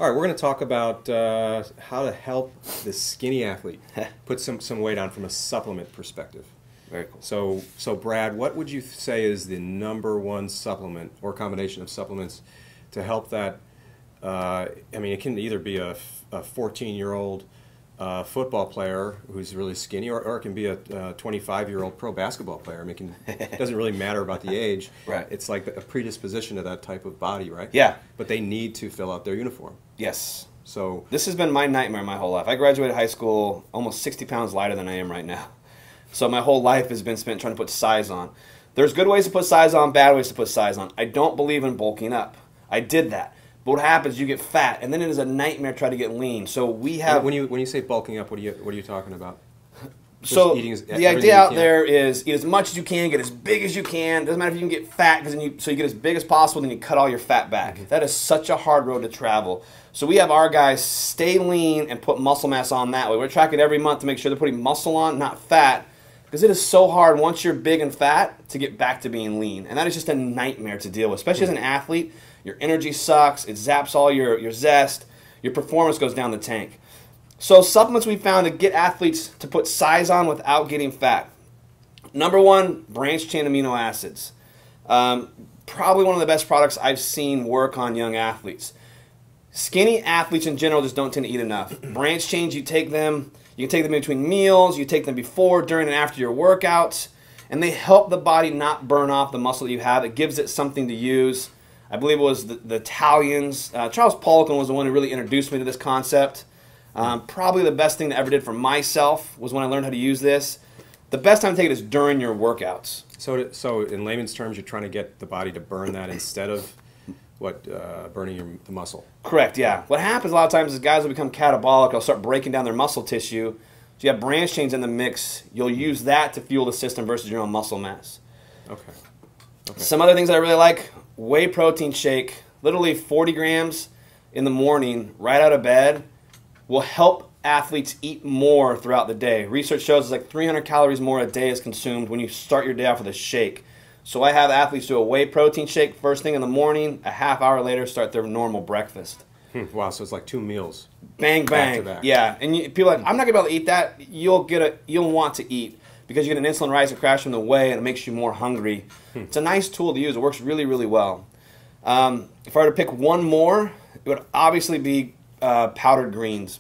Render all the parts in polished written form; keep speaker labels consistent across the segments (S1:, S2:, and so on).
S1: All right, we're going to talk about how to help the skinny athlete put some weight on from a supplement perspective.
S2: Very cool.
S1: So Brad, what would you say is the #1 supplement or combination of supplements to help that? I mean, it can either be a 14-year-old football player who's really skinny, or it can be a 25-year-old pro basketball player. I mean, it doesn't really matter about the age.
S2: Right.
S1: It's like a predisposition to that type of body, right?
S2: Yeah.
S1: But they need to fill out their uniform.
S2: Yes.
S1: So
S2: this has been my nightmare my whole life. I graduated high school almost 60 pounds lighter than I am right now. So my whole life has been spent trying to put size on. There's good ways to put size on, bad ways to put size on. I don't believe in bulking up. I did that. But what happens, you get fat, and then it is a nightmare to try to get lean. So we have...
S1: When you say bulking up, what are you talking about?
S2: So the idea out there is eat as much as you can, get as big as you can. Doesn't matter if you can get fat, so you get as big as possible, then you cut all your fat back. Mm-hmm. That is such a hard road to travel. So we have our guys stay lean and put muscle mass on that way. We're tracking every month to make sure they're putting muscle on, not fat, because it is so hard once you're big and fat to get back to being lean. And that is just a nightmare to deal with, especially as an athlete. Your energy sucks. It zaps all your zest. Your performance goes down the tank. So supplements we found to get athletes to put size on without getting fat. #1, branched chain amino acids. Probably one of the best products I've seen work on young athletes. Skinny athletes in general just don't tend to eat enough. Branched chains, you can take them in between meals, you take them before, during, and after your workouts, and they help the body not burn off the muscle that you have. It gives it something to use. I believe it was the Italians. Charles Poliquin was the one who really introduced me to this concept. Probably the best thing that ever did for myself was when I learned how to use this. The best time to take it is during your workouts.
S1: So in layman's terms, you're trying to get the body to burn that instead of burning the muscle.
S2: Correct, yeah. What happens a lot of times is guys will become catabolic. They'll start breaking down their muscle tissue. So you have branch chains in the mix. You'll use that to fuel the system versus your own muscle mass.
S1: Okay.
S2: Some other things that I really like, whey protein shake, literally 40 grams in the morning, right out of bed, will help athletes eat more throughout the day. Research shows it's like 300 calories more a day is consumed when you start your day off with a shake. So I have athletes do a whey protein shake first thing in the morning, a half hour later start their normal breakfast.
S1: Wow, so it's like 2 meals.
S2: Bang, bang.
S1: Back to back.
S2: Yeah, and people are like, I'm not going to be able to eat that. You'll want to eat because you get an insulin rise and crash from the whey and it makes you more hungry. It's a nice tool to use. It works really, really well. If I were to pick one more, it would obviously be powdered greens.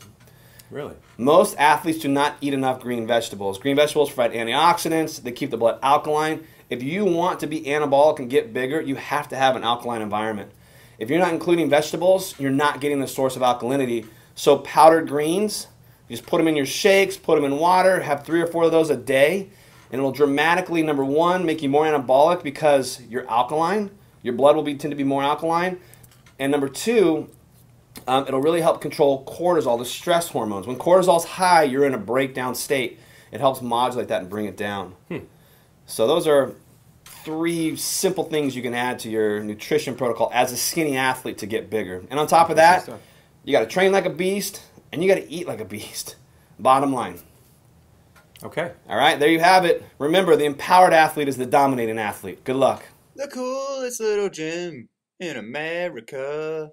S1: Really?
S2: Most athletes do not eat enough green vegetables. Green vegetables provide antioxidants. They keep the blood alkaline. If you want to be anabolic and get bigger, you have to have an alkaline environment. If you're not including vegetables, you're not getting the source of alkalinity. So powdered greens, you just put them in your shakes, put them in water, have 3 or 4 of those a day, and it'll dramatically, #1, make you more anabolic because you're alkaline. Your blood will tend to be more alkaline. And #2, it'll really help control cortisol, the stress hormones. When cortisol's high, you're in a breakdown state. It helps modulate that and bring it down. So those are 3 simple things you can add to your nutrition protocol as a skinny athlete to get bigger. And on top of that, you got to train like a beast and you got to eat like a beast. Bottom line.
S1: Okay.
S2: All right, there you have it. Remember, the empowered athlete is the dominating athlete. Good luck.
S3: The coolest little gym in America.